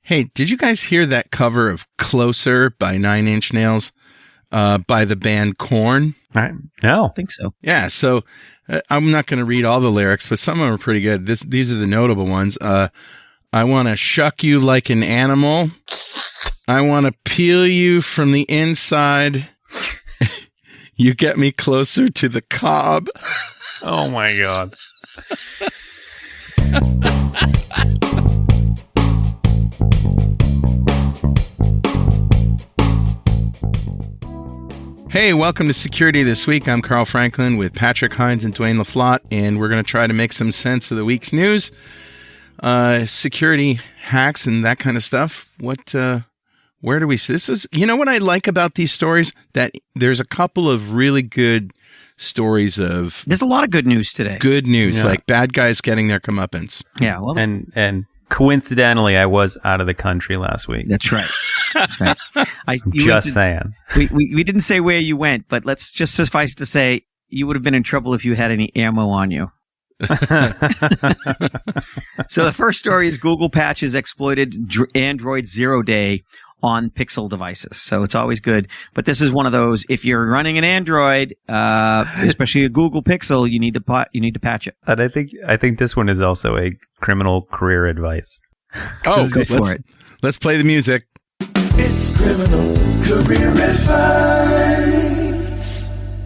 Hey, did you guys hear that cover of Closer by Nine Inch Nails by the band Korn? No. I think so. Yeah, so I'm not going to read all the lyrics, but some of them are pretty good. These are the notable ones. I want to shuck you like an animal. I want to peel you from the inside. You get me closer to the cob. Oh, my God. Hey, welcome to Security This Week. I'm Carl Franklin with Patrick Hines and Dwayne LaFlotte, and we're going to try to make some sense of the week's news, security hacks and that kind of stuff. Where do we see this? Is, you know what I like about these stories? That there's a couple of really good stories of... There's a lot of good news today. Good news, like bad guys getting their comeuppance. Yeah, well... And coincidentally, I was out of the country last week. That's right. That's right. Just saying. We didn't say where you went, but let's just suffice to say you would have been in trouble if you had any ammo on you. So the first story is Google patches exploited Android 0 day on Pixel devices. So it's always good. But this is one of those, if you're running an Android, especially a Google Pixel, you need to patch it. And I think this one is also a criminal career advice. Oh, go for it. Let's play the music. It's criminal career advice.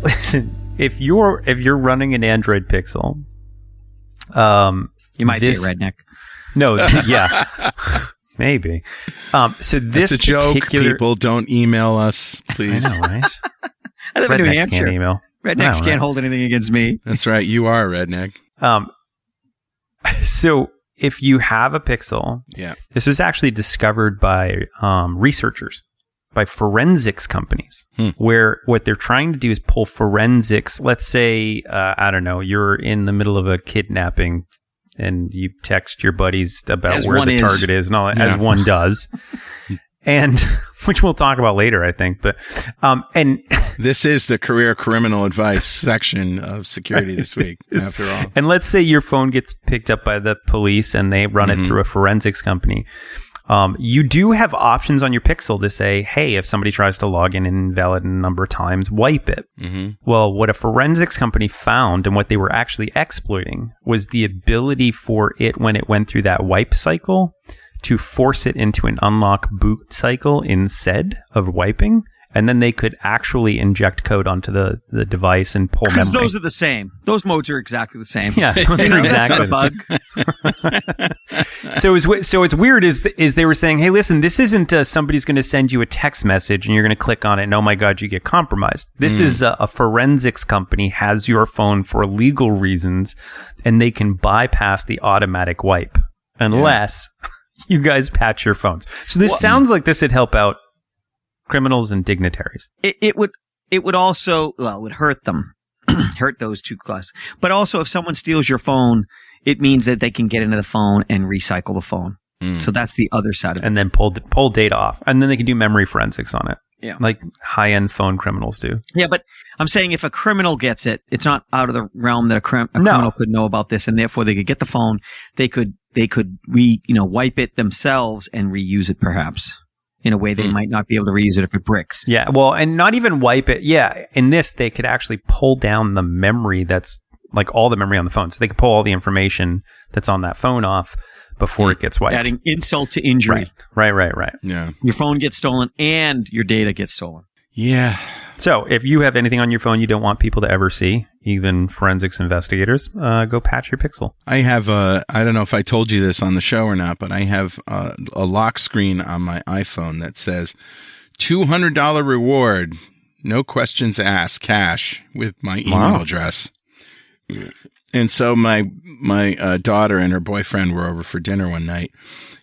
Listen, if you're running an Android Pixel, you might be a redneck. No, yeah. Maybe. So this It's a joke. People don't email us, please. I know, right? I live in New Rednecks Hampshire. can't email. Rednecks can't hold anything against me. That's right. You are a redneck. So if you have a Pixel, this was actually discovered by researchers, by forensics companies, where what they're trying to do is pull forensics. Let's say, I don't know, you're in the middle of a kidnapping and you text your buddies about as where the target is and all that, as one does. And which we'll talk about later, I think. But and this is the career criminal advice section of Security This Week, after all. And let's say your phone gets picked up by the police and they run it through a forensics company. You do have options on your Pixel to say, hey, if somebody tries to log in an invalid number of times, wipe it. Well, what a forensics company found and what they were actually exploiting was the ability for it, when it went through that wipe cycle, to force it into an unlock boot cycle instead of wiping. And then they could actually inject code onto the device and pull memory. Because those are the same. Those modes are exactly the same. Yeah, those are exactly the same. So it's weird is they were saying, hey, listen, this isn't somebody's going to send you a text message and you're going to click on it and, oh my God, you get compromised. This is a forensics company has your phone for legal reasons and they can bypass the automatic wipe unless you guys patch your phones. So this sounds like this would help out criminals and dignitaries. It would also, well, it would hurt them, hurt those two classes. But also, if someone steals your phone, it means that they can get into the phone and recycle the phone. So that's the other side of it. And then pull data off. And then they can do memory forensics on it. Yeah. Like high-end phone criminals do. Yeah, but I'm saying if a criminal gets it, it's not out of the realm that a criminal could know about this, and therefore they could get the phone. They could wipe it themselves and reuse it perhaps. In a way they might not be able to reuse it if it bricks. Yeah, well, and not even wipe it. Yeah, in this, they could actually pull down the memory that's like all the memory on the phone. So they could pull all the information that's on that phone off before it gets wiped. Adding insult to injury. Right. Yeah. Your phone gets stolen and your data gets stolen. Yeah. So if you have anything on your phone you don't want people to ever see, even forensics investigators, go patch your Pixel. I have I don't know if I told you this on the show or not, but I have a lock screen on my iPhone that says $200 reward, no questions asked, cash, with my email address. And so my daughter and her boyfriend were over for dinner one night,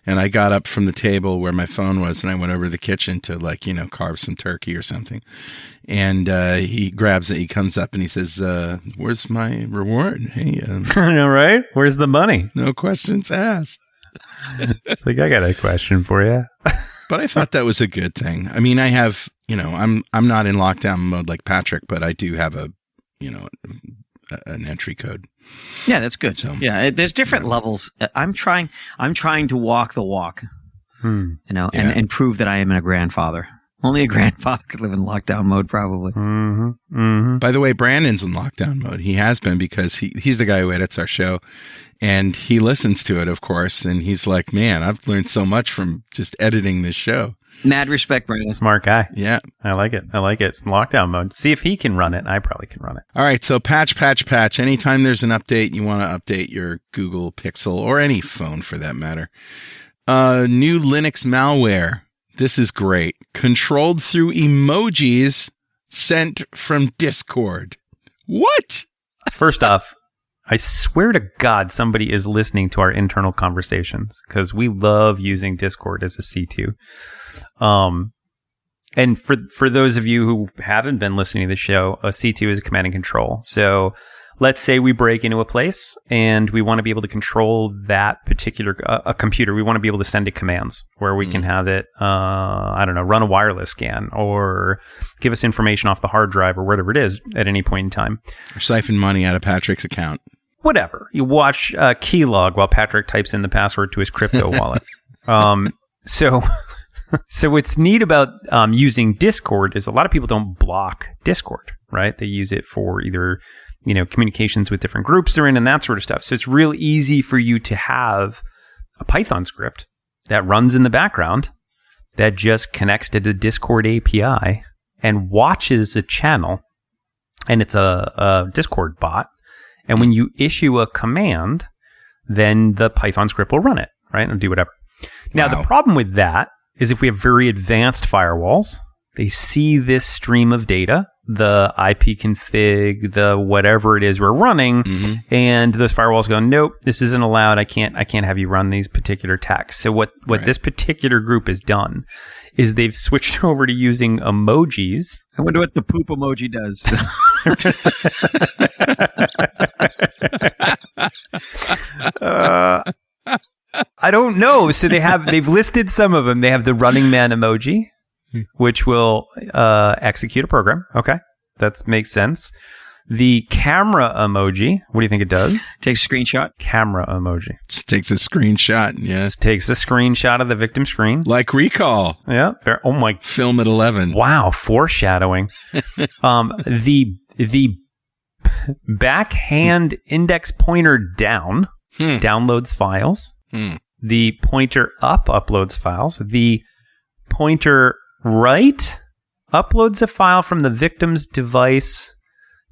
and I got up from the table where my phone was, and I went over to the kitchen to carve some turkey or something. And he grabs it. He comes up and he says, "Where's my reward? Hey, I know, right? Where's the money? No questions asked." It's like, I got a question for you. But I thought that was a good thing. I mean, I have, I'm not in lockdown mode like Patrick, but I do have an entry code. Yeah, that's good. So, yeah, there's different levels. I'm trying to walk the walk. and prove that I am a grandfather. Only a grandfather could live in lockdown mode, probably. By the way, Brandon's in lockdown mode. He has been because he's the guy who edits our show, and he listens to it, of course. And he's like, man, I've learned so much from just editing this show. Mad respect, Brandon. Smart guy. Yeah. I like it. It's in lockdown mode. See if he can run it. I probably can run it. All right. So patch. Anytime there's an update, you want to update your Google Pixel or any phone for that matter. New Linux malware. This is great. Controlled through emojis sent from Discord. What? First off, I swear to God, somebody is listening to our internal conversations because we love using Discord as a C2. And for those of you who haven't been listening to the show, a C2 is a command and control. So let's say we break into a place and we want to be able to control that particular a computer. We want to be able to send it commands where we can have it, run a wireless scan or give us information off the hard drive or whatever it is at any point in time. Or siphon money out of Patrick's account. Whatever. You watch Keylog while Patrick types in the password to his crypto wallet. So what's neat about using Discord is a lot of people don't block Discord, right? They use it for either communications with different groups they're in and that sort of stuff. So it's real easy for you to have a Python script that runs in the background that just connects to the Discord API and watches a channel, and it's a Discord bot. And when you issue a command, then the Python script will run it, right? And do whatever. Now, the problem with that is if we have very advanced firewalls, they see this stream of data, the IP config, the whatever it is we're running, and those firewalls go, nope, this isn't allowed. I can't have you run these particular tasks. So what this particular group has done is they've switched over to using emojis. I wonder what the poop emoji does. I don't know. So they've listed some of them. They have the Running Man emoji, which will execute a program. Okay, that makes sense. The camera emoji. What do you think it does? Takes a screenshot. Camera emoji. It takes a screenshot. Yes. Takes a screenshot of the victim screen. Like Recall. Yeah. Oh my. Film at 11. Wow. Foreshadowing. The backhand index pointer down downloads files. The pointer up uploads files. The pointer right uploads a file from the victim's device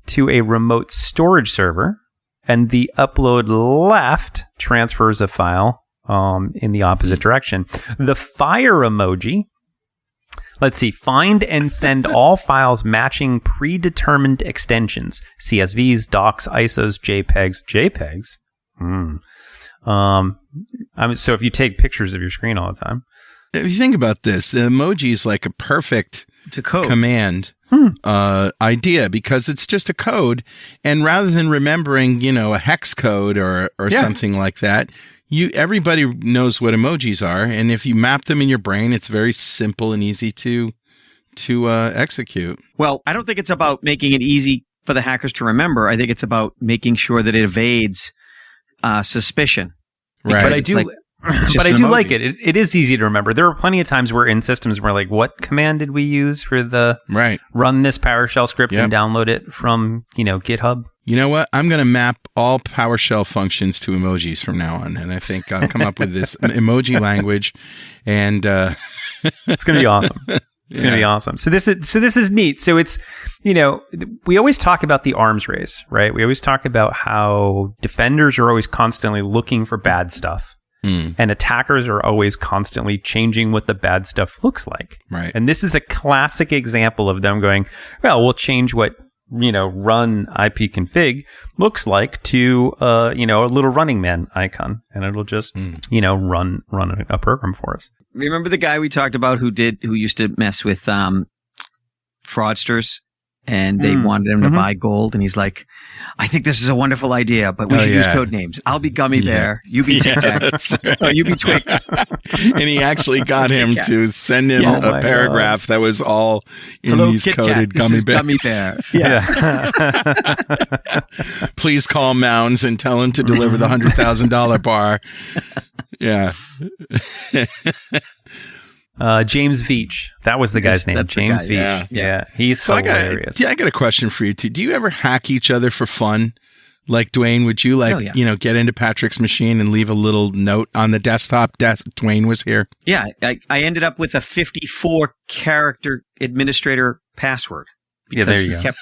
to a remote storage server, and the upload left transfers a file in the opposite direction. The fire emoji, let's see, find and send all files matching predetermined extensions, CSVs, docs, ISOs, JPEGs. So if you take pictures of your screen all the time. If you think about this, the emoji is like a perfect command idea because it's just a code. And rather than remembering, a hex code or something like that, everybody knows what emojis are. And if you map them in your brain, it's very simple and easy to execute. Well, I don't think it's about making it easy for the hackers to remember. I think it's about making sure that it evades suspicion. Right. But I do like it. It is easy to remember. There are plenty of times where in systems we're like, what command did we use for the run this PowerShell script and download it from, GitHub? You know what? I'm going to map all PowerShell functions to emojis from now on. And I think I'll come up with this emoji language, and it's going to be awesome. It's going to be awesome. So this is neat. So it's, we always talk about the arms race, right? We always talk about how defenders are always constantly looking for bad stuff. And attackers are always constantly changing what the bad stuff looks like. Right. And this is a classic example of them going, well, we'll change what, run IP config looks like to, a little Running Man icon, and it'll just, run a program for us. Remember the guy we talked about who used to mess with fraudsters and they wanted him to buy gold. And he's like, I think this is a wonderful idea, but we should use code names. I'll be Gummy Bear. You be Tic Tac. Right. Oh, you be Twix. And he actually got him to send him a paragraph that was all in Hello, these Kit coded Kat. This is Gummy Bear. Yeah. Please call Mounds and tell him to deliver the $100,000 bar. Yeah. James Veach. That was the guy's name. James Veach. Yeah. He's so hilarious. I got a question for you too. Do you ever hack each other for fun? Like Dwayne, would you get into Patrick's machine and leave a little note on the desktop? Dwayne was here. Yeah. I ended up with a 54 character administrator password. Because he kept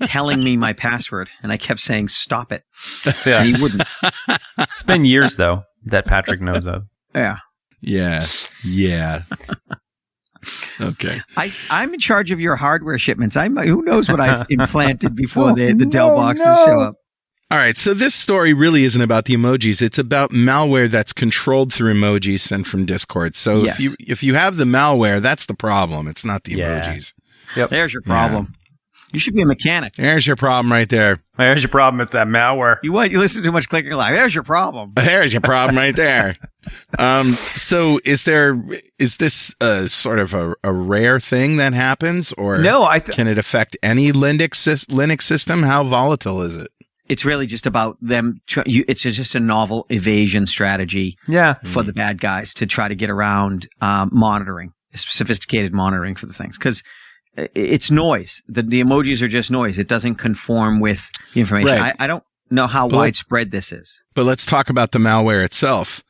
telling me my password, and I kept saying, stop it. And he wouldn't. It's been years, though, that Patrick knows of. Yeah. Yeah. Okay. I'm in charge of your hardware shipments. Who knows what I've implanted before the Dell boxes show up. All right. So this story really isn't about the emojis. It's about malware that's controlled through emojis sent from Discord. So if you have the malware, that's the problem. It's not the emojis. Yep. There's your problem. You should be a mechanic. There's your problem right there. There's your problem. It's that malware. You listen to too much clicking live. There's your problem. There's your problem right there. So is this sort of a rare thing that happens, or can it affect any Linux system? How volatile is it? It's really just about them. It's just a novel evasion strategy for the bad guys to try to get around monitoring, sophisticated monitoring for the things. Because it's noise. The emojis are just noise. It doesn't conform with the information. Right. I don't know how widespread this is. But let's talk about the malware itself.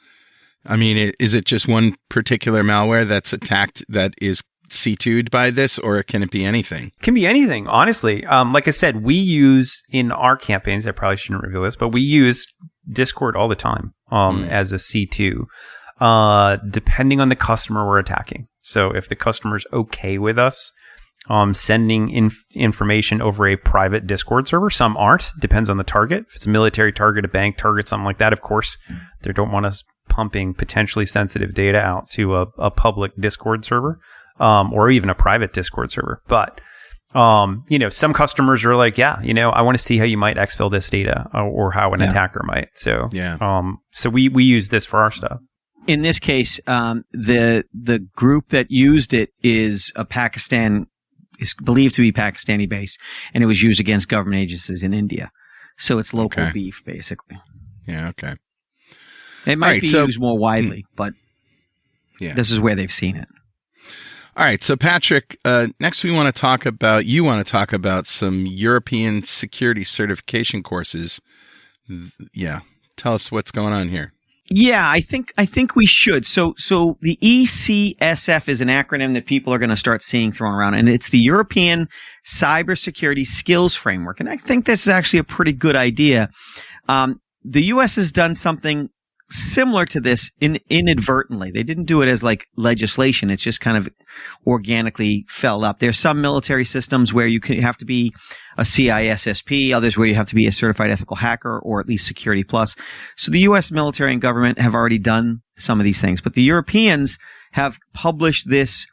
I mean, is it just one particular malware that's attacked that is C2'd by this, or can it be anything? It can be anything, honestly. Like I said, we use in our campaigns, I probably shouldn't reveal this, but we use Discord all the time as a C2, depending on the customer we're attacking. So if the customer's okay with us sending information over a private Discord server. Some aren't. Depends on the target. If it's a military target, a bank target, something like that, of course, they don't want us pumping potentially sensitive data out to a public Discord server or even a private Discord server. But, some customers are like, I want to see how you might exfil this data or how an attacker might. So, so we use this for our stuff. In this case, the group that used it is is believed to be Pakistani based, and it was used against government agencies in India. So it's local beef, basically. Yeah, okay. It might be used more widely, but this is where they've seen it. All right. So, Patrick, next you want to talk about some European security certification courses. Yeah. Tell us what's going on here. Yeah, I think we should. So the ECSF is an acronym that people are going to start seeing thrown around, and it's the European Cybersecurity Skills Framework. And I think this is actually a pretty good idea. The U.S. has done something similar to this inadvertently. They didn't do it as like legislation. It's just kind of organically fell up. There's some military systems where you have to be a CISSP, others where you have to be a certified ethical hacker or at least Security Plus. So the U.S. military and government have already done some of these things, but the Europeans have published this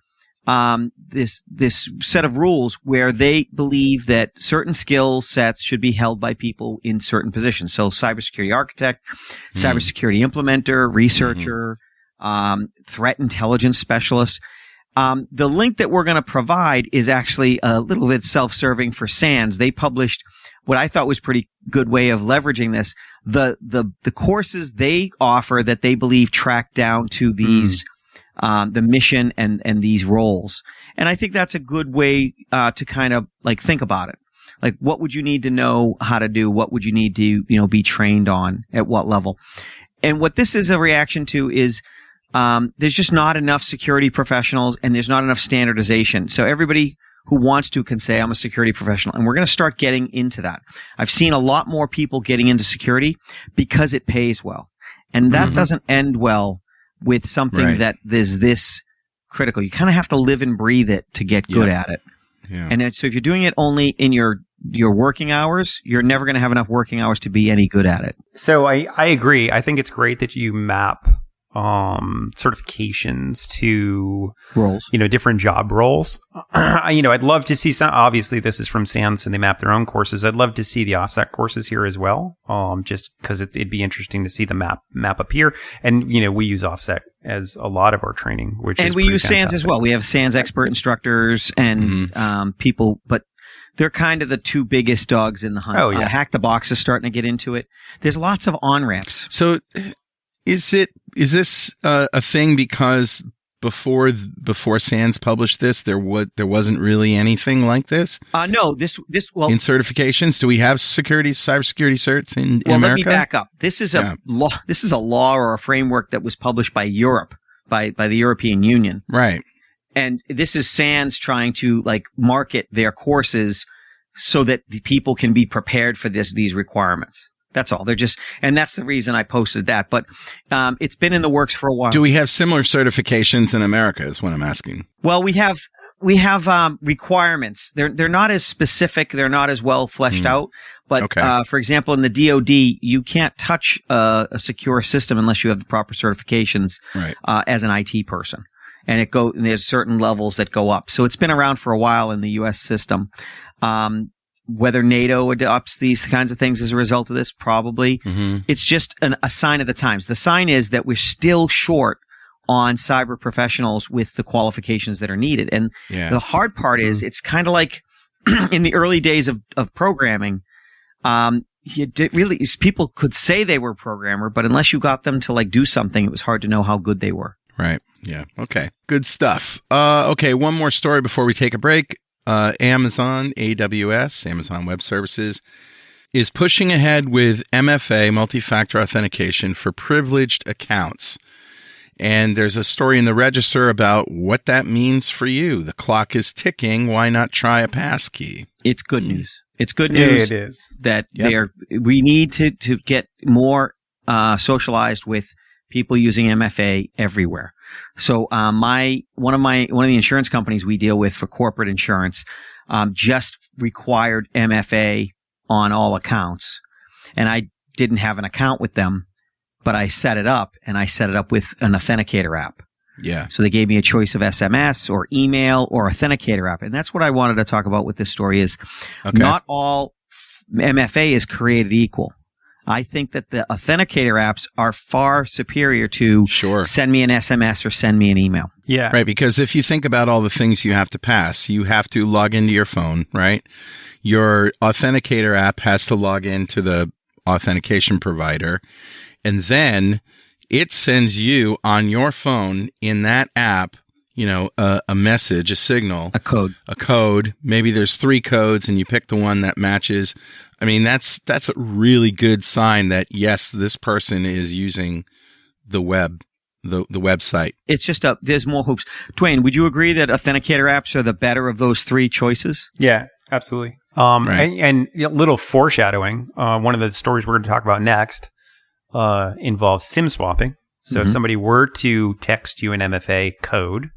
set of rules where they believe that certain skill sets should be held by people in certain positions. So cybersecurity architect, cybersecurity implementer, researcher, threat intelligence specialist. The link that we're going to provide is actually a little bit self-serving for SANS. They published what I thought was pretty good way of leveraging this. The courses they offer that they believe track down to these the mission and these roles. And I think that's a good way to kind of like think about it. Like, what would you need to know how to do? What would you need to, be trained on at what level? And what this is a reaction to is there's just not enough security professionals and there's not enough standardization. So everybody who wants to can say, I'm a security professional. And we're going to start getting into that. I've seen a lot more people getting into security because it pays well. And that doesn't end well with something that is this critical. You kind of have to live and breathe it to get good at it. Yeah. And so if you're doing it only in your working hours, you're never going to have enough working hours to be any good at it. So I agree. I think it's great that you map certifications to roles, different job roles. I'd love to see some. Obviously, this is from SANS and they map their own courses. I'd love to see the offset courses here as well. Just because it'd be interesting to see the map up here. And we use offset as a lot of our training, and we use SANS as well. We have SANS expert instructors and people, but they're kind of the two biggest dogs in the hunt. Oh yeah, Hack the Box is starting to get into it. There's lots of on ramps. So. Is this a thing because before SANS published this, there wasn't really anything like this? No, this in certifications. Do we have cybersecurity certs in America? Let me back up. This is a law. This is a law or a framework that was published by Europe, by the European Union, right? And this is SANS trying to market their courses so that the people can be prepared for these requirements. That's all. And that's the reason I posted that. But it's been in the works for a while. Do we have similar certifications in America? Is what I'm asking. Well, we have requirements. They're not as specific. They're not as well fleshed out. But for example, in the DoD, you can't touch a secure system unless you have the proper certifications as an IT person. And there's certain levels that go up. So it's been around for a while in the U.S. system. Whether NATO adopts these kinds of things as a result of this, probably. It's just a sign of the times. The sign is that we're still short on cyber professionals with the qualifications that are needed. And the hard part is it's kind of like in the early days of programming, people could say they were a programmer, but unless you got them to do something, it was hard to know how good they were. Right. Yeah. Okay. Good stuff. Okay. One more story before we take a break. Amazon Web Services, is pushing ahead with MFA, multi-factor authentication, for privileged accounts. And there's a story in the Register about what that means for you. The clock is ticking. Why not try a passkey? It's good news. It's good news. It is. That we need to get more socialized with people using MFA everywhere. So one of the insurance companies we deal with for corporate insurance just required MFA on all accounts. And I didn't have an account with them, but I set it up, and I set it up with an authenticator app. Yeah. So they gave me a choice of SMS or email or authenticator app. And that's what I wanted to talk about with this story is not all MFA is created equal. I think that the authenticator apps are far superior to send me an SMS or send me an email. Yeah. Right. Because if you think about all the things you have to pass, you have to log into your phone, right? Your authenticator app has to log into the authentication provider. And then it sends you on your phone in that app, a message, a signal, a code. Maybe there's 3 codes and you pick the one that matches. I mean, that's a really good sign that yes, this person is using the website. It's just there's more hoops. Dwayne, would you agree that authenticator apps are the better of those 3 choices? Yeah, absolutely. And a little foreshadowing. One of the stories we're going to talk about next involves SIM swapping. So if somebody were to text you an MFA code,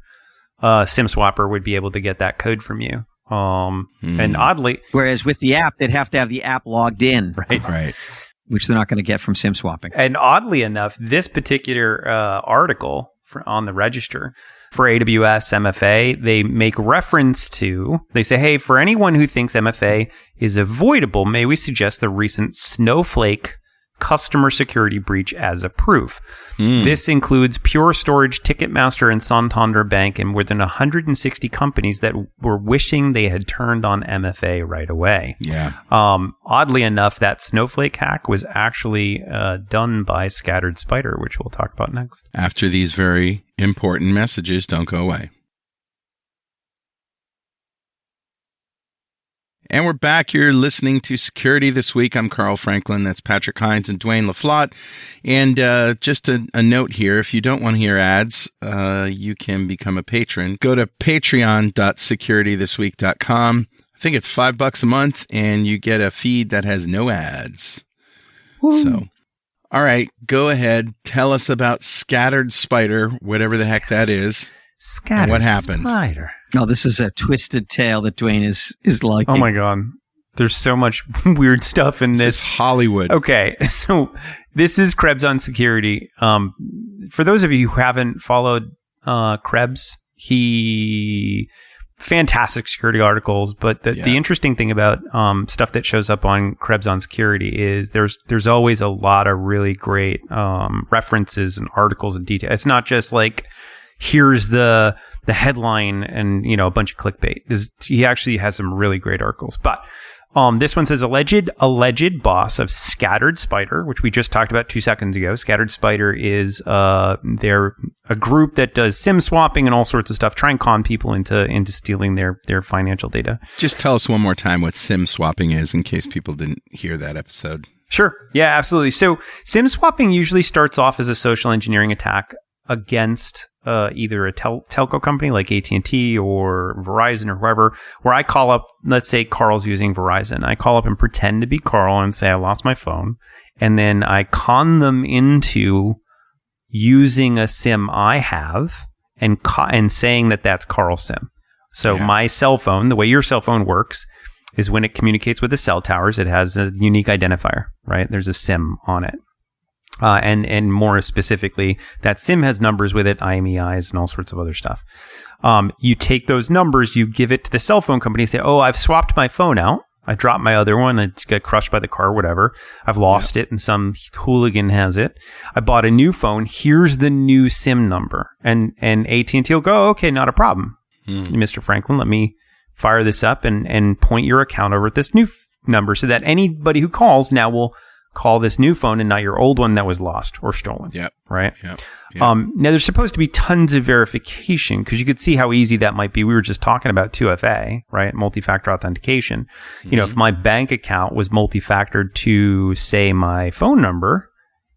SIM swapper would be able to get that code from you. And oddly, whereas with the app, they'd have to have the app logged in, right, which they're not going to get from SIM swapping. And oddly enough, this particular article on the Register for AWS MFA, they make reference to. They say, "Hey, for anyone who thinks MFA is avoidable, may we suggest the recent Snowflake customer security breach as a proof. This includes Pure Storage, Ticketmaster, and Santander Bank, and more than 160 companies that were wishing they had turned on MFA right away." Yeah. Oddly enough, that Snowflake hack was actually done by Scattered Spider, which we'll talk about next. After these very important messages, don't go away. And we're back. You're listening to Security This Week. I'm Carl Franklin. That's Patrick Hines and Dwayne LaFlotte. And just a note here, if you don't want to hear ads, you can become a patron. Go to patreon.securitythisweek.com. I think it's $5 a month, and you get a feed that has no ads. Woo. So, all right, go ahead. Tell us about Scattered Spider, whatever the heck that is. Scattered what happened? Spider. Oh, this is a twisted tale that Dwayne is liking. Oh my God. There's so much weird stuff in this. Hollywood. Okay. So This is Krebs on security. For those of you who haven't followed Krebs, he fantastic security articles. But the interesting thing about stuff that shows up on Krebs on security is there's always a lot of really great references and articles and detail. It's not just like here's the headline and a bunch of clickbait. He actually has some really great articles. But this one says alleged boss of Scattered Spider, which we just talked about 2 seconds ago. Scattered Spider is they're a group that does SIM swapping and all sorts of stuff, try and con people into stealing their financial data. Just tell us one more time what SIM swapping is in case people didn't hear that episode. Sure. Yeah, absolutely. So SIM swapping usually starts off as a social engineering attack against either a telco company like AT&T or Verizon or whoever, where I call up, let's say Carl's using Verizon. I call up and pretend to be Carl and say I lost my phone. And then I con them into using a SIM I have and saying that that's Carl's SIM. So my cell phone, the way your cell phone works is when it communicates with the cell towers, it has a unique identifier, right? There's a SIM on it. And more specifically, that SIM has numbers with it, IMEIs, and all sorts of other stuff. You take those numbers, you give it to the cell phone company, say, oh, I've swapped my phone out. I dropped my other one. It got crushed by the car, whatever. I've lost it and some hooligan has it. I bought a new phone. Here's the new SIM number. And AT&T will go, oh, okay, not a problem. Mr. Franklin, let me fire this up and point your account over at this new number so that anybody who calls now will call this new phone and not your old one that was lost or stolen. Yep. Right? Yep. Now, there's supposed to be tons of verification because you could see how easy that might be. We were just talking about 2FA, right? Multi-factor authentication. If my bank account was multi-factored to, say, my phone number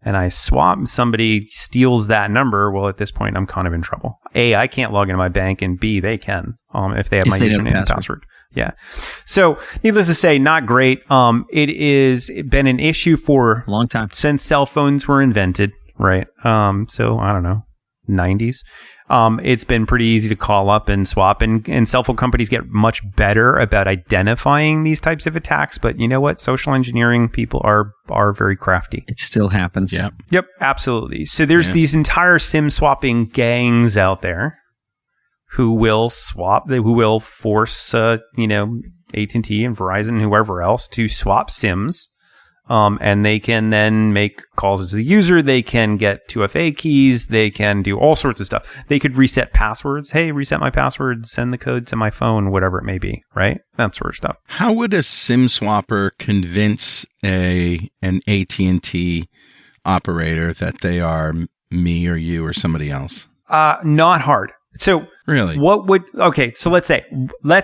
and I swap, somebody steals that number, well, at this point, I'm kind of in trouble. A, I can't log into my bank, and B, they can if they have my username and password. Yeah. So, needless to say, not great. It is been an issue for a long time since cell phones were invented, right? So I don't know, 90s. It's been pretty easy to call up and swap, and cell phone companies get much better about identifying these types of attacks. But you know what? Social engineering people are very crafty. It still happens. Yeah. Yep. Absolutely. So there's these entire SIM swapping gangs out there who will force, AT&T and Verizon and whoever else to swap SIMs. And they can then make calls as a user. They can get 2FA keys. They can do all sorts of stuff. They could reset passwords. Hey, reset my password, send the code to my phone, whatever it may be, right? That sort of stuff. How would a SIM swapper convince an AT&T operator that they are me or you or somebody else? Not hard. So really, so let's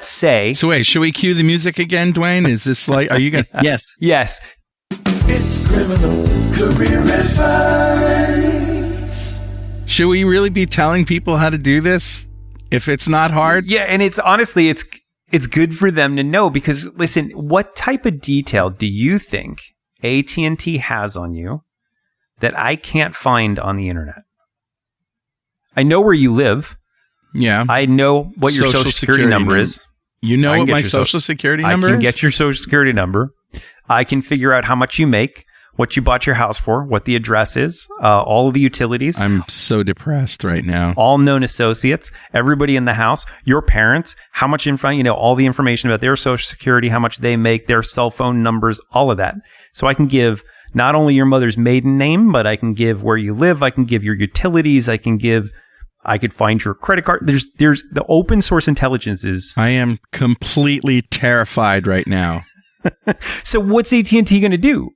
say. So wait, should we cue the music again, Dwayne? Is this like, are you going to? Yes. It's criminal career advice. Should we really be telling people how to do this if it's not hard? Yeah. And it's honestly, it's good for them to know because listen, what type of detail do you think AT&T has on you that I can't find on the internet? I know where you live. Yeah. I know what your social security number is. You know what my social security number is? I can get your social security number. I can figure out how much you make, what you bought your house for, what the address is, all of the utilities. I'm so depressed right now. All known associates, everybody in the house, your parents, how much all the information about their social security, how much they make, their cell phone numbers, all of that. So I can give not only your mother's maiden name, but I can give where you live. I can give your utilities. I could find your credit card. There's the open source intelligence is. I am completely terrified right now. So what's AT&T going to do?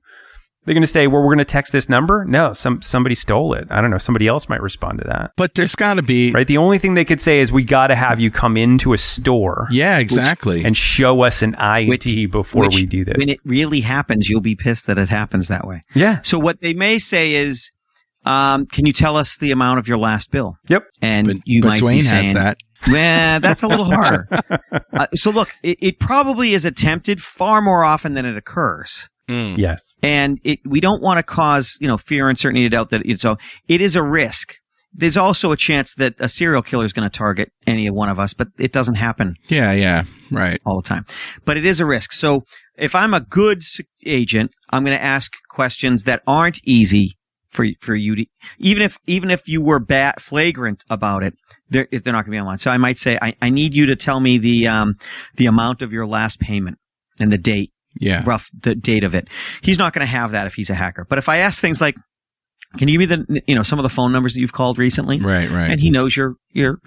They're going to say, well, we're going to text this number? No, somebody stole it. I don't know. Somebody else might respond to that. But there's got to be. Right. The only thing they could say is we got to have you come into a store. Yeah, exactly. And show us an ID before we do this. When it really happens, you'll be pissed that it happens that way. Yeah. So what they may say is, can you tell us the amount of your last bill? Yep. And but might Dwayne be saying, has that. Well, that's a little harder. So look, it probably is attempted far more often than it occurs. Yes. And we don't want to cause, fear, uncertainty, doubt that it is a risk. There's also a chance that a serial killer is going to target any one of us, but it doesn't happen. Yeah, right. All the time. But it is a risk. So if I'm a good agent, I'm going to ask questions that aren't easy for you to, even if you were flagrant about it, they're not going to be online. So I might say, I need you to tell me the amount of your last payment and the date, the date of it. He's not going to have that if he's a hacker. But if I ask things like, can you give me some of the phone numbers that you've called recently? Right. And he knows your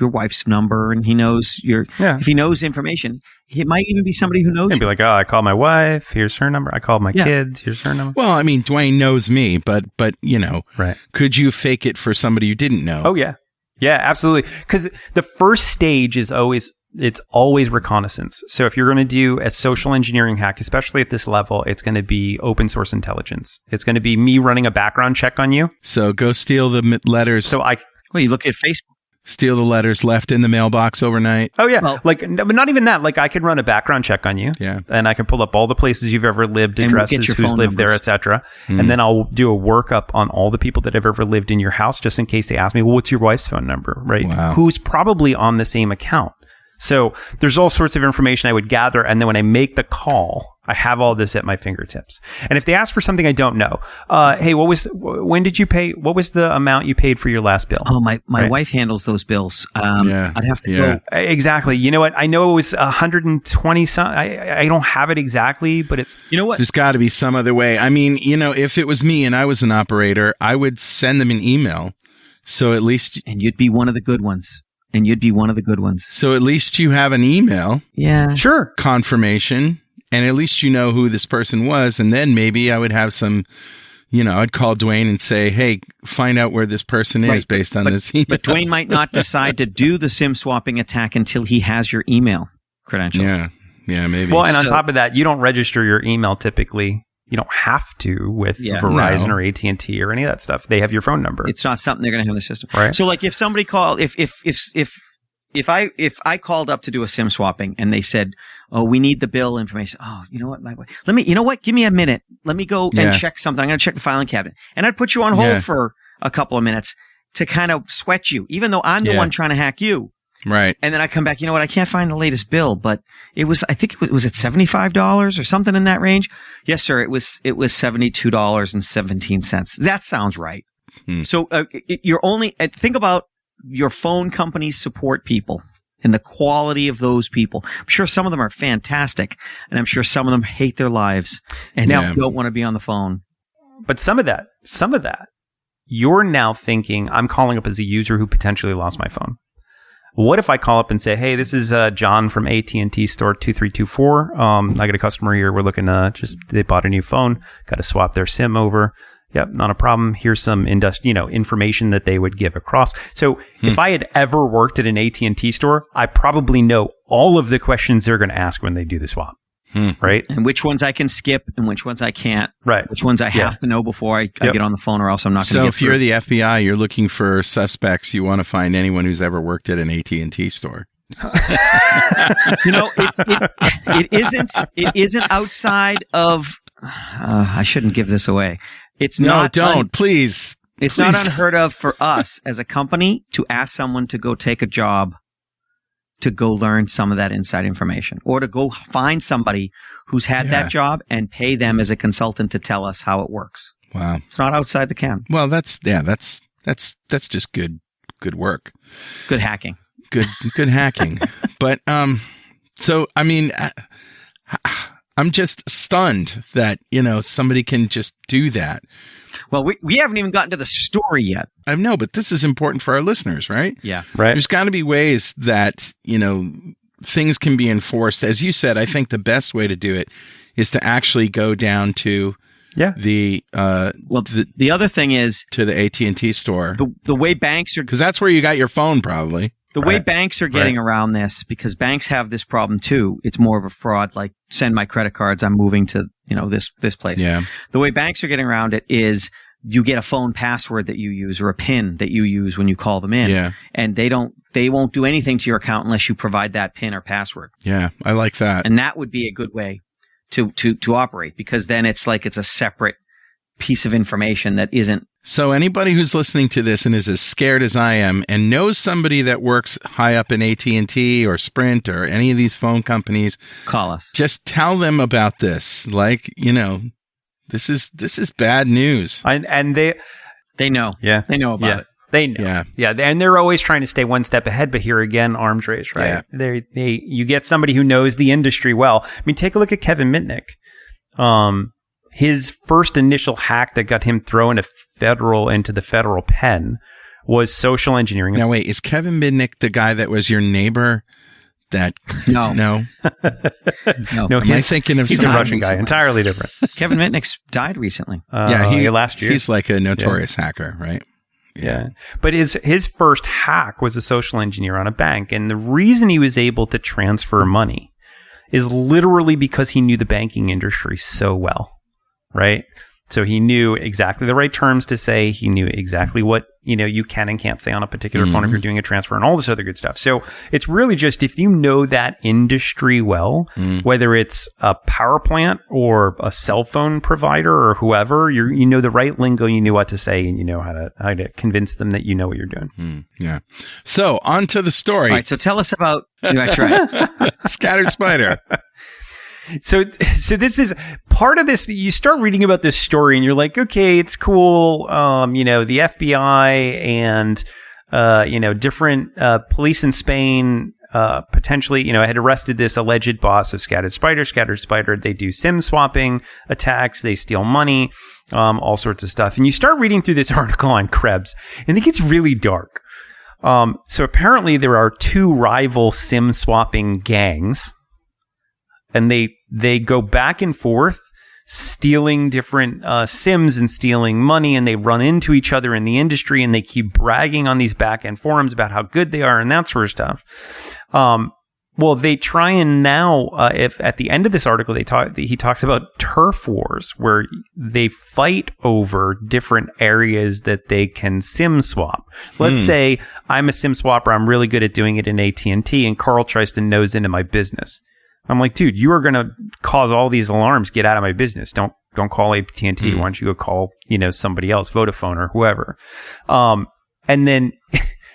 wife's number, and he knows if he knows information, it might even be somebody who knows. He'd be like, oh, I called my wife. Here's her number. I called my kids. Here's her number. Well, I mean, Dwayne knows me, but right. Could you fake it for somebody you didn't know? Oh yeah, absolutely. Because the first stage is always reconnaissance. So if you're going to do a social engineering hack, especially at this level, it's going to be open source intelligence. It's going to be me running a background check on you. So go steal the letters. You look at Facebook. Steal the letters left in the mailbox overnight. Oh yeah, but not even that. Like I could run a background check on you. Yeah, and I can pull up all the places you've ever lived, addresses, who's lived there, etc. And then I'll do a workup on all the people that have ever lived in your house, just in case they ask me, well, what's your wife's phone number, right? Wow. Who's probably on the same account. So there's all sorts of information I would gather, and then when I make the call, I have all this at my fingertips. And if they ask for something I don't know, hey, when did you pay? What was the amount you paid for your last bill? Oh, my wife handles those bills. I'd have to go. Exactly. You know what? I know it was 120 some. I don't have it exactly, but it's, you know what? There's got to be some other way. I mean, if it was me and I was an operator, I would send them an email. So at least, and you'd be one of the good ones. So at least you have an email. Yeah. Sure. Confirmation. And at least you know who this person was. And then maybe I would have some, I'd call Dwayne and say, hey, find out where this person is based on this email. But Dwayne might not decide to do the SIM swapping attack until he has your email credentials. Yeah, maybe. Well, and on top of that, you don't register your email typically. You don't have to with Verizon or AT&T or any of that stuff. They have your phone number. It's not something they're going to have in the system. Right. So like if somebody called, if I called up to do a SIM swapping and they said, oh, we need the bill information. Oh, you know what? Give me a minute. Let me go and check something. I'm going to check the filing cabinet. And I'd put you on hold for a couple of minutes to kind of sweat you, even though I'm the one trying to hack you. Right. And then I come back, you know what? I can't find the latest bill, but I think it was at $75 or something in that range. Yes, sir. It was $72.17. That sounds right. So you're only think about your phone company's support people and the quality of those people. I'm sure some of them are fantastic, and I'm sure some of them hate their lives and now don't want to be on the phone. But some of that, you're now thinking, I'm calling up as a user who potentially lost my phone. What if I call up and say, hey, this is John from AT&T store 2324. I got a customer here. We're looking they bought a new phone, got to swap their SIM over. Yep, not a problem. Here's some information that they would give across. So if I had ever worked at an AT&T store, I probably know all of the questions they're going to ask when they do the swap. Right? And which ones I can skip and which ones I can't. Right. Which ones I have to know before I get on the phone, or else I'm not going to get So if you're the FBI, you're looking for suspects, you want to find anyone who's ever worked at an AT&T store. It isn't outside of, I shouldn't give this away. It's not. Don't, please. It's not unheard of for us as a company to ask someone to go take a job to go learn some of that inside information, or to go find somebody who's had that job and pay them as a consultant to tell us how it works. Wow. It's not outside the can. Well, that's just good work. Good hacking. Good hacking. But, so, I mean, I'm just stunned that, somebody can just do that. Well, we haven't even gotten to the story yet. I know, but this is important for our listeners, right? Yeah. Right. There's got to be ways that, things can be enforced. As you said, I think the best way to do it is to actually go down to the other thing is to the AT&T store. The way banks are, because that's where you got your phone probably. The way banks are getting around this, because banks have this problem too. It's more of a fraud, like send my credit cards, I'm moving to, this place. Yeah. The way banks are getting around it is you get a phone password that you use or a PIN that you use when you call them in. Yeah. And they won't do anything to your account unless you provide that PIN or password. Yeah. I like that. And that would be a good way to operate, because then it's like it's a separate piece of information that isn't. So anybody who's listening to this and is as scared as I am and knows somebody that works high up in AT&T or Sprint or any of these phone companies, Call us. just tell them about this. Like, this is bad news. And they know. Yeah. They know about it. They know. Yeah. And they're always trying to stay one step ahead. But here again, arms race, right? Yeah. You get somebody who knows the industry well. I mean, take a look at Kevin Mitnick. His first initial hack that got him thrown into the federal pen was social engineering. Now, wait, is Kevin Mitnick the guy that was your neighbor? No. No, Am I thinking of he's a Russian guy, recently. entirely different. Levin Mitnick's died recently. Last year. He's like a notorious hacker, right? Yeah. But his first hack was a social engineer on a bank. And the reason he was able to transfer money is literally because he knew the banking industry so well, right? So he knew exactly the right terms to say. He knew exactly what, you can and can't say on a particular phone if you're doing a transfer and all this other good stuff. So it's really just if you know that industry well, whether it's a power plant or a cell phone provider or whoever, you know the right lingo, you know what to say, and you know how to convince them that you know what you're doing. Yeah. So on to the story. All right. So tell us about. That's right. Scattered Spider. So this is part of this. You start reading about this story and you're like, okay, it's cool. The FBI and, different, police in Spain, potentially, had arrested this alleged boss of Scattered Spider. They do SIM swapping attacks. They steal money, all sorts of stuff. And you start reading through this article on Krebs and it gets really dark. So apparently there are two rival SIM swapping gangs. And they go back and forth, stealing different SIMs and stealing money, and they run into each other in the industry, and they keep bragging on these back-end forums about how good they are and that sort of stuff. Well, they try and now, if at the end of this article, he talks about turf wars, where they fight over different areas that they can SIM swap. Let's say I'm a SIM swapper, I'm really good at doing it in AT&T, and Carl tries to nose into my business. I'm like, dude, you are going to cause all these alarms. Get out of my business. Don't call AT&T. Why don't you go call, somebody else, Vodafone or whoever. And then,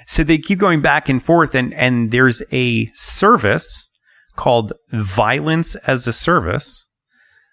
so they keep going back and forth and there's a service called Violence as a Service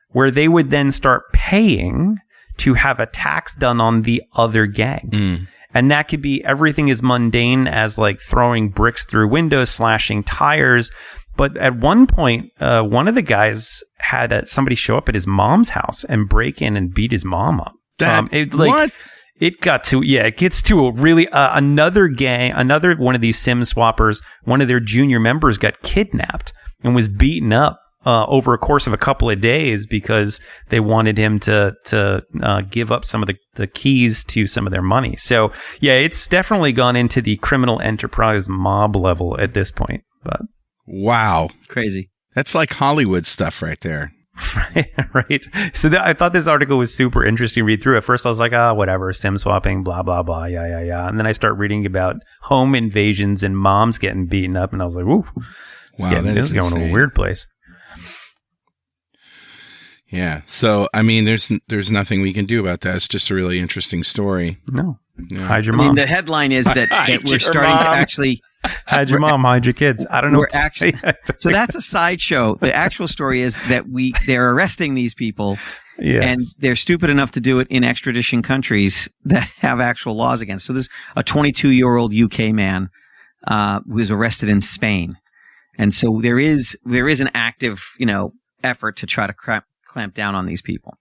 where they would then start paying to have attacks done on the other gang. And that could be everything as mundane as like throwing bricks through windows, slashing tires. But at one point, one of the guys had somebody show up at his mom's house and break in and beat his mom up. What? It gets to a really, another gang, another one of these SIM swappers, one of their junior members got kidnapped and was beaten up over a course of a couple of days because they wanted him to give up some of the keys to some of their money. So, yeah, it's definitely gone into the criminal enterprise mob level at this point. But wow. Crazy. That's like Hollywood stuff right there. Right. So I thought this article was super interesting to read through. At first I was like, whatever, SIM swapping, blah, blah, blah. Yeah. And then I start reading about home invasions and moms getting beaten up. And I was like, ooh, this is going to a weird place. Yeah. So, I mean, there's nothing we can do about that. It's just a really interesting story. No. Yeah. Hide your mom. The headline is that we're starting to actually hide your mom, hide your kids. I don't know. So that's a sideshow. The actual story is that they're arresting these people, and they're stupid enough to do it in extradition countries that have actual laws against. So there's a 22-year-old UK man who was arrested in Spain, and so there is an active effort to try to clamp down on these people.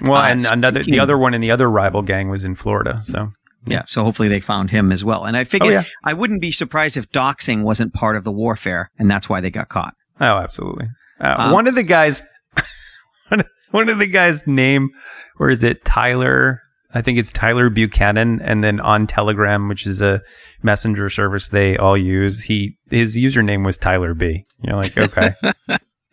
Well, and the other one in the other rival gang was in Florida, so. Yeah, so hopefully they found him as well. And I figured I wouldn't be surprised if doxing wasn't part of the warfare, and that's why they got caught. Oh, absolutely. One of the guys' name, or is it Tyler? I think it's Tyler Buchanan. And then on Telegram, which is a messenger service they all use, his username was Tyler B. You're like, okay.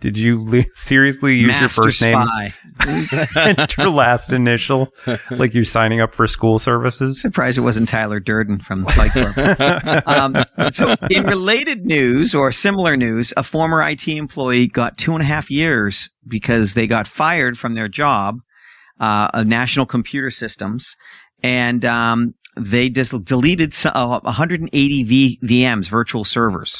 Did you seriously use your first spy. name and your last initial, like you're signing up for school services? Surprised it wasn't Tyler Durden from the Fight Club. So in related news or similar news, a former IT employee got 2.5 years because they got fired from their job National Computer Systems, and they just deleted 180 VMs, virtual servers.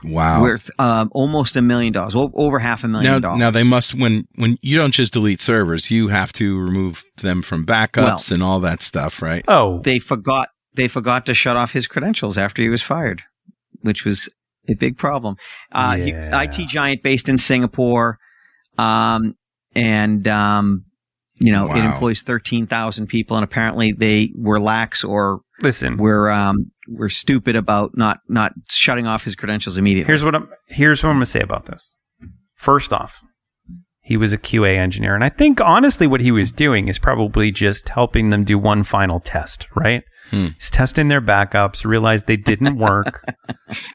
Wow. Worth almost $1 million, over $500,000. Now they must, when you don't just delete servers, you have to remove them from backups and all that stuff, right? Oh, they forgot to shut off his credentials after he was fired, which was a big problem. IT giant based in Singapore, it employs 13,000 people, and apparently they were lax or were stupid about not shutting off his credentials immediately. Here's what I'm going to say about this. First off, he was a QA engineer, and I think honestly what he was doing is probably just helping them do one final test, right? He's testing their backups, realized they didn't work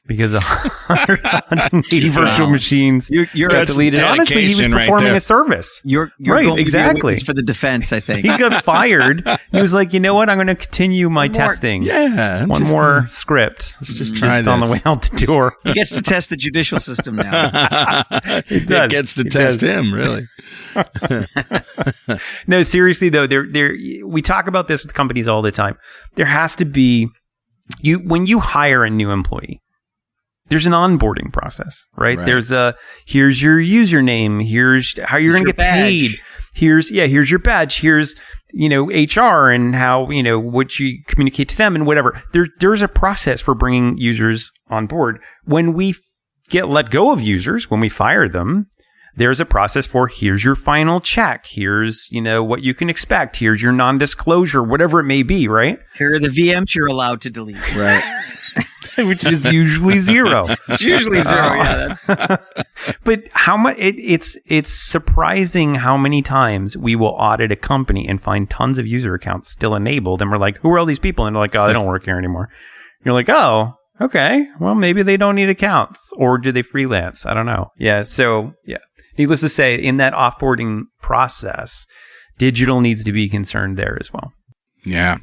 because 180 virtual machines got deleted. Honestly, he was performing a service. You're right, going exactly. for the defense, I think. He got fired. He was like, you know what? I'm going to continue my testing. Yeah. One more script. Let's just try this. On the way out the door. He gets to test the judicial system now. It gets to test him, really. No, seriously though, we talk about this with companies all the time. There has to be when you hire a new employee, there's an onboarding process, right? There's here's your username, here's how you're going to get paid. Here's your badge, here's HR and how what you communicate to them and whatever. There's a process for bringing users on board. When we get let go of users, when we fire them, there's a process for here's your final check. Here's, what you can expect. Here's your non-disclosure, whatever it may be, right? Here are the VMs you're allowed to delete. Right. Which is usually zero. It's usually zero, yeah. But how much, it's surprising how many times we will audit a company and find tons of user accounts still enabled. And we're like, who are all these people? And they're like, oh, they don't work here anymore. You're like, oh, okay. Well, maybe they don't need accounts. Or do they freelance? I don't know. Yeah. So, yeah. Needless to say, in that offboarding process, digital needs to be concerned there as well. Yeah.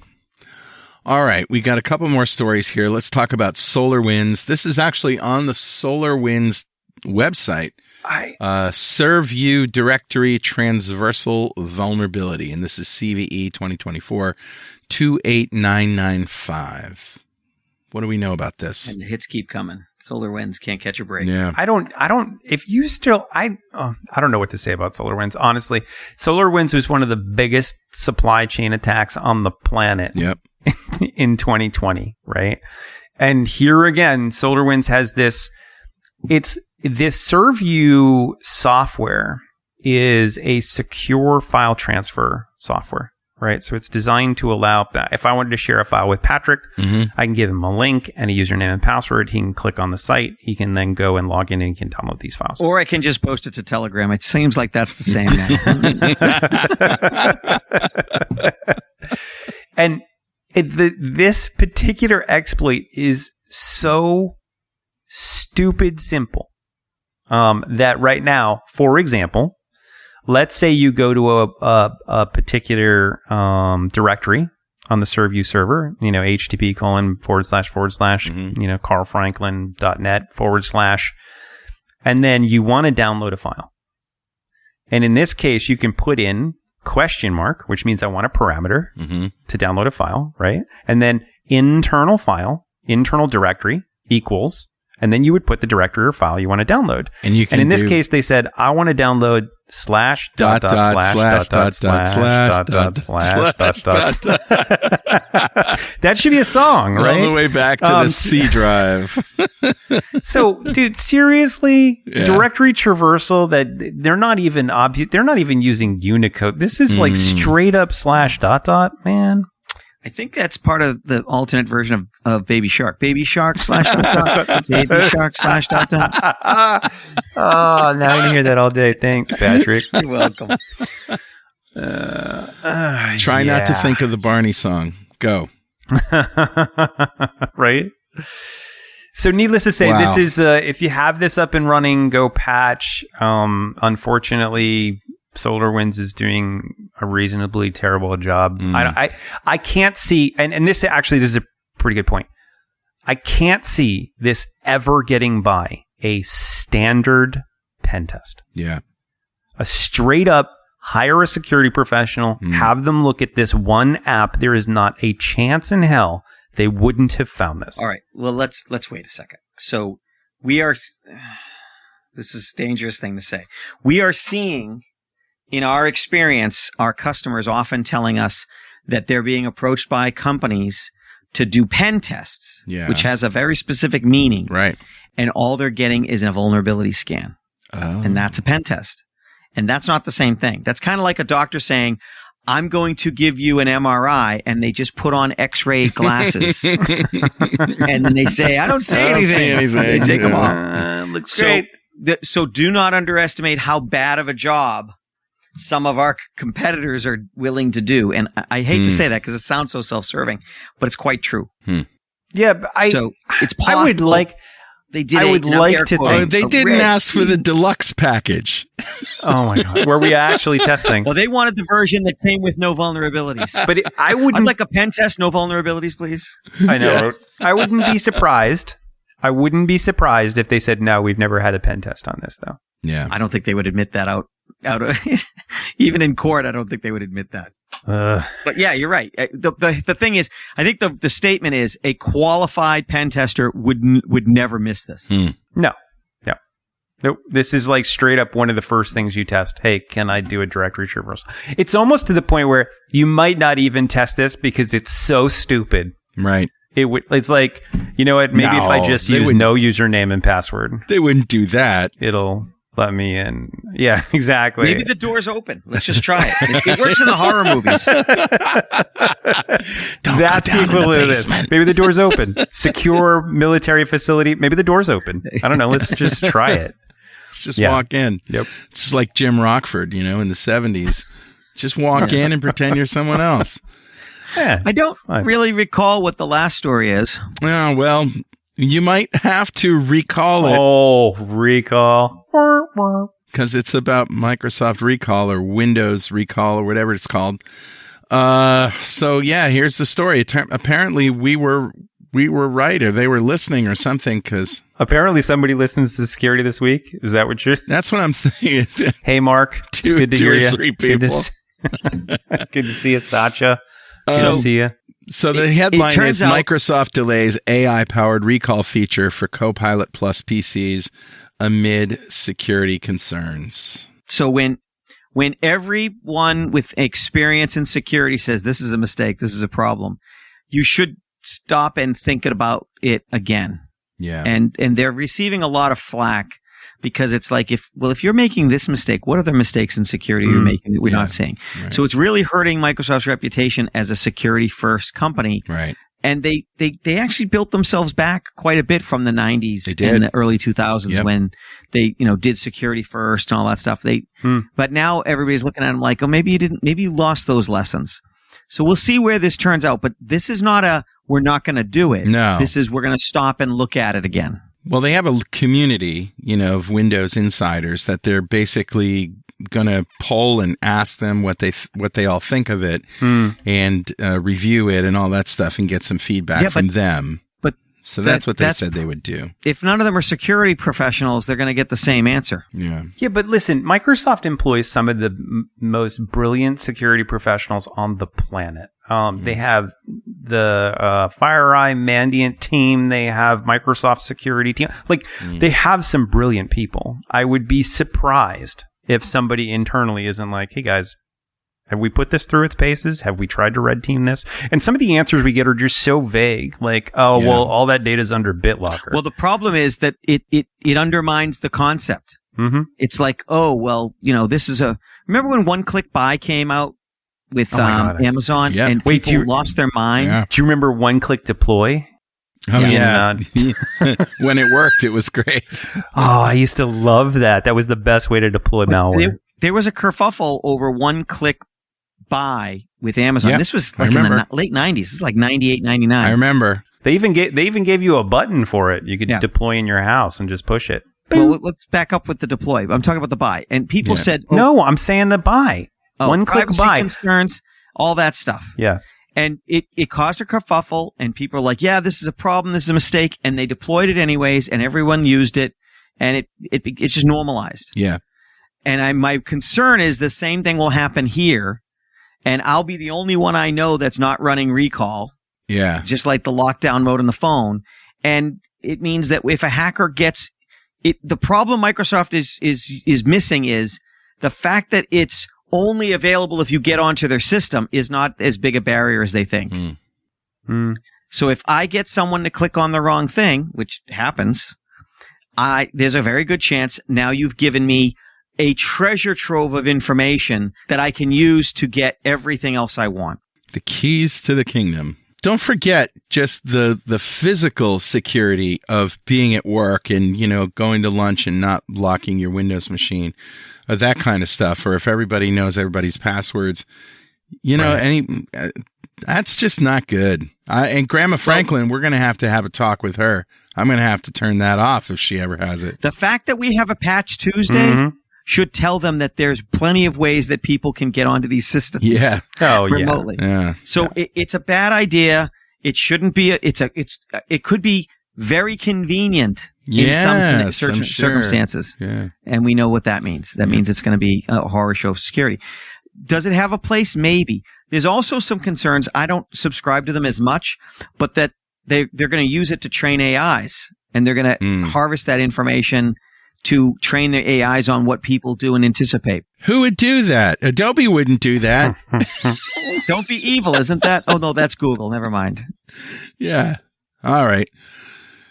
All right. We got a couple more stories here. Let's talk about SolarWinds. This is actually on the SolarWinds website. Serve View Directory Transversal Vulnerability. And this is CVE 2024-28995. What do we know about this? And the hits keep coming. SolarWinds can't catch a break. Yeah. I don't don't know what to say about SolarWinds. Honestly, SolarWinds was one of the biggest supply chain attacks on the planet. Yep. In 2020, right? And here again, SolarWinds has this ServeView software is a secure file transfer software. Right. So it's designed to allow, if I wanted to share a file with Patrick, I can give him a link and a username and password. He can click on the site. He can then go and log in and he can download these files. Or I can just post it to Telegram. It seems like that's the same now. And this particular exploit is so stupid simple that right now, for example, let's say you go to a particular directory on the ServeView server, http:// carlfranklin.net/ and then you want to download a file. And in this case, you can put in ? Which means I want a parameter to download a file, right? And then internal directory equals, and then you would put the directory or file you want to download. And in this case, they said, I want to download / That should be a song, right? All the way back to the C drive. So, dude, seriously, directory traversal that they're not even using Unicode. This is like straight up / man. I think that's part of the alternate version of Baby Shark. Baby Shark / Baby Shark / Oh, now I'm going to hear that all day. Thanks, Patrick. You're welcome. Try not to think of the Barney song. Go. Right? So needless to say, this is, if you have this up and running, go patch. Unfortunately, SolarWinds is doing a reasonably terrible job. I can't see, and this is a pretty good point. I can't see this ever getting by a standard pen test. Yeah. A straight up hire a security professional, have them look at this one app. There is not a chance in hell they wouldn't have found this. All right. Well, let's wait a second. So we are. This is a dangerous thing to say. We are seeing, in our experience, our customers often telling us that they're being approached by companies to do pen tests, which has a very specific meaning. Right. And all they're getting is a vulnerability scan. Oh. And that's a pen test. And that's not the same thing. That's kind of like a doctor saying, I'm going to give you an MRI, and they just put on X-ray glasses. And then they say, I don't see anything. They take them off. Looks great. So do not underestimate how bad of a job some of our competitors are willing to do. And I hate to say that because it sounds so self-serving, but it's quite true. Yeah, but it's possible. I would like... They did. I would like to think they didn't ask for the deluxe package. Oh my god, where we actually test things. Well, they wanted the version that came with no vulnerabilities. But I wouldn't. I'd like a pen test, no vulnerabilities, please. I know. Yeah. I wouldn't be surprised. I wouldn't be surprised if they said no. We've never had a pen test on this, though. Yeah, I don't think they would admit that out of even in court. I don't think they would admit that. But yeah, you're right. The thing is, I think the statement is a qualified pen tester would never miss this. No. This is like straight up one of the first things you test. Hey, can I do a directory traversal? It's almost to the point where you might not even test this because it's so stupid. Right. It's like, you know what? Maybe if I just use no username and password, they wouldn't do that. It'll let me in. Yeah, exactly. Maybe the door's open. Let's just try it. It works in the horror movies. That's the equivalent of this. Maybe the door's open. Secure military facility. Maybe the door's open. I don't know. Let's just try it. Let's just walk in. Yep. It's just like Jim Rockford, in the 70s. Just walk in and pretend you're someone else. Yeah, I don't really recall what the last story is. Oh, well, you might have to recall it. Oh, recall. Because it's about Microsoft Recall or Windows Recall or whatever it's called. So, yeah, here's the story. Apparently, we were right, or they were listening or something, because... Apparently, somebody listens to Security This Week. Is that what you're... That's what I'm saying. Hey, Mark. It's good to hear you. 3 people. Good to see you, Satya. Good to see you. So the headline is Microsoft delays AI-powered recall feature for Copilot Plus PCs amid security concerns. So when everyone with experience in security says this is a mistake, this is a problem, you should stop and think about it again. Yeah. And they're receiving a lot of flack because it's like, if you're making this mistake, what other mistakes in security you're making that we're not seeing? Right. So it's really hurting Microsoft's reputation as a security first company. Right. And they actually built themselves back quite a bit from the 90s and the early 2000s when they, did security first and all that stuff. But now everybody's looking at them like, oh, maybe you lost those lessons. So we'll see where this turns out. But this is not we're not going to do it. No. This is, we're going to stop and look at it again. Well, they have a community, of Windows insiders that they're basically going to poll and ask them what they all think of it and review it and all that stuff and get some feedback from them. So that's what they said they would do. If none of them are security professionals, they're going to get the same answer. Yeah. Yeah, but listen, Microsoft employs some of the most brilliant security professionals on the planet. They have the FireEye Mandiant team. They have Microsoft security team. They have some brilliant people. I would be surprised if somebody internally isn't like, hey guys, have we put this through its paces? Have we tried to red team this? And some of the answers we get are just so vague. Like, well, all that data is under BitLocker. Well, the problem is that it undermines the concept. Mm-hmm. It's like, oh, well, this is remember when one-click buy came out with Amazon and people lost their mind? Yeah. Do you remember one-click deploy? Oh, yeah. When it worked, it was great. Oh, I used to love that. That was the best way to deploy malware. There was a kerfuffle over one-click buy with Amazon. This was like in the late 90s. This is like 98, 99. I remember. They even gave you a button for it. You could deploy in your house and just push it. Well, let's back up with the deploy. I'm talking about the buy. And people said... no, I'm saying the buy. One-click buy. Concerns, all that stuff. Yes. And it caused a kerfuffle, and people are like, yeah, this is a problem, this is a mistake, and they deployed it anyways, and everyone used it, and it just normalized. Yeah. And my concern is the same thing will happen here, and I'll be the only one I know that's not running recall. Yeah. Just like the lockdown mode on the phone. And it means that if a hacker gets it, the problem Microsoft is missing is the fact that it's only available if you get onto their system is not as big a barrier as they think. So if I get someone to click on the wrong thing, which happens, there's a very good chance now you've given me a treasure trove of information that I can use to get everything else I want. The keys to the kingdom. Don't forget just the physical security of being at work and, going to lunch and not locking your Windows machine, or that kind of stuff. Or if everybody knows everybody's passwords, that's just not good. And Grandma Franklin, we're going to have a talk with her. I'm going to have to turn that off if she ever has it. The fact that we have a Patch Tuesday should tell them that there's plenty of ways that people can get onto these systems. Yeah. Remotely. Yeah. So it's a bad idea. It shouldn't be. It could be very convenient in some circumstances. Yeah. And we know what that means. That means it's going to be a horror show of security. Does it have a place? Maybe. There's also some concerns. I don't subscribe to them as much, but that they're going to use it to train AIs, and they're going to harvest that information to train their AIs on what people do and anticipate. Who would do that? Adobe wouldn't do that. Don't be evil, isn't that? Oh, no, that's Google. Never mind. Yeah. All right.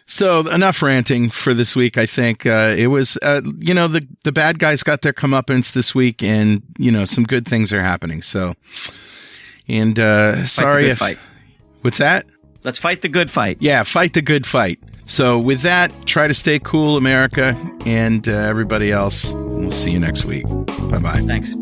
So enough ranting for this week. I think it was, the bad guys got their comeuppance this week, and, some good things are happening. So, and sorry if... Fight. What's that? Let's fight the good fight. Yeah, fight the good fight. So with that, try to stay cool, America, and everybody else. We'll see you next week. Bye-bye. Thanks.